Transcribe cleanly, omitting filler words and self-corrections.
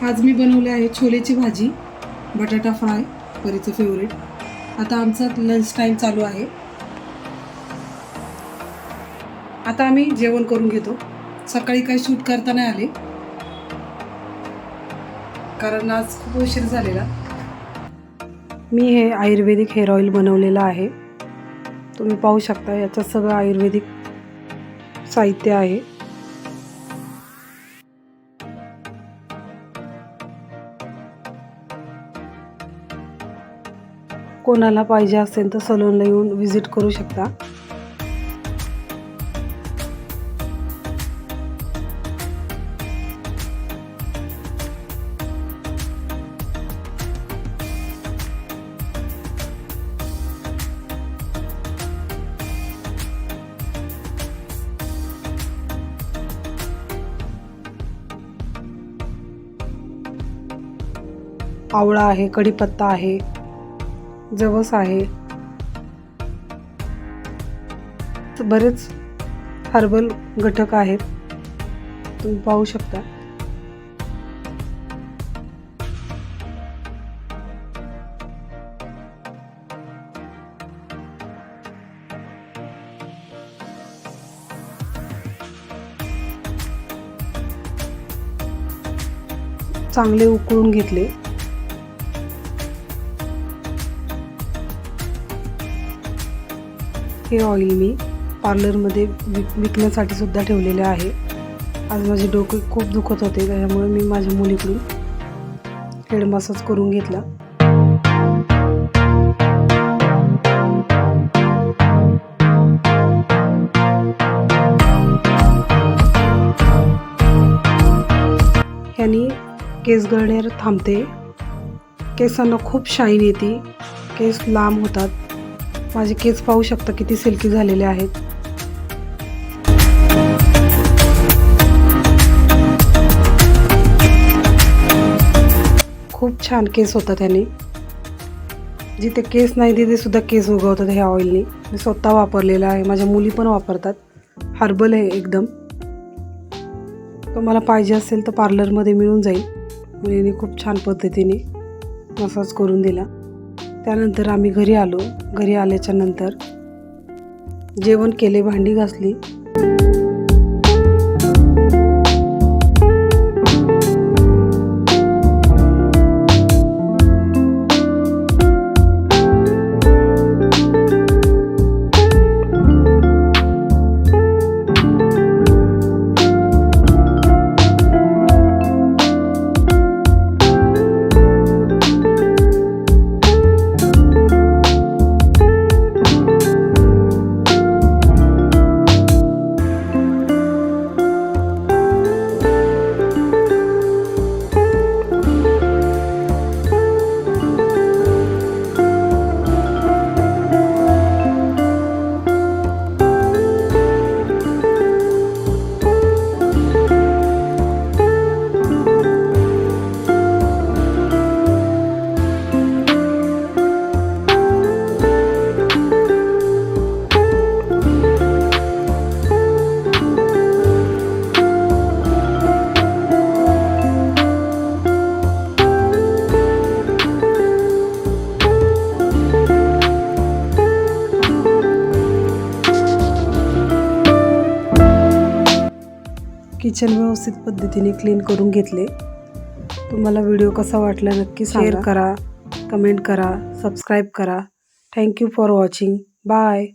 आज मी बनवले आहे छोलेची भाजी, बटाटा फ्राय, परीचं फेवरेट। आता आमचा लंच टाइम चालू आहे। आता आम्ही जेवण करून घेतो। सकाळी काही शूट करता नाही आले कारण आज खूप उशीर झालेला। मी हे आयुर्वेदिक हेअर ऑइल बनवलेलं आहे। तुम्ही पाहू शकता याचं सगळं आयुर्वेदिक साहित्य आहे। कोणाला पाहिजे असेल तर सलूनला येऊन व्हिजिट करू शकता। आवळा आहे, कढीपत्ता आहे, जवस आहे, बरेच हर्बल घटक आहेत, तुम्ही पाहू शकता। चांगले उकळून घेतले। हे ऑइल मी पार्लरमध्ये विकण्यासाठी सुद्धा ठेवलेले आहे। आज माझे डोके खूप दुखत होते, त्यामुळे मी माझ्या मुलीकडून हेड मसाज करून घेतला। ह्यानी केस गळणे थांबते, केसांना खूप शाईन येते, केस लांब होतात। माझे केस पाहू शकता किती सिल्की झालेले आहेत। खूप छान केस होतात त्याने। जिथे केस नाही तिथे सुद्धा केस उगवतात ह्या ऑइलने। मी स्वतः वापरलेला आहे, माझ्या मुली पण वापरतात। हर्बल आहे एकदम। तुम्हाला पाहिजे असेल तर पार्लरमध्ये मिळून जाईल। मुलीने खूप छान पद्धतीने मसाज करून दिला। त्यानंतर आम्ही घरी आलो। घरी आल्याच्या नंतर जेवण केले, भांडी घासली। किचन व्यवस्थित पद्धतीने क्लीन करून घेतले। तुम्हाला व्हिडिओ कसा वाटला नक्की शेअर करा, कमेंट करा, सबस्क्राईब करा। Thank you for watching. बाय।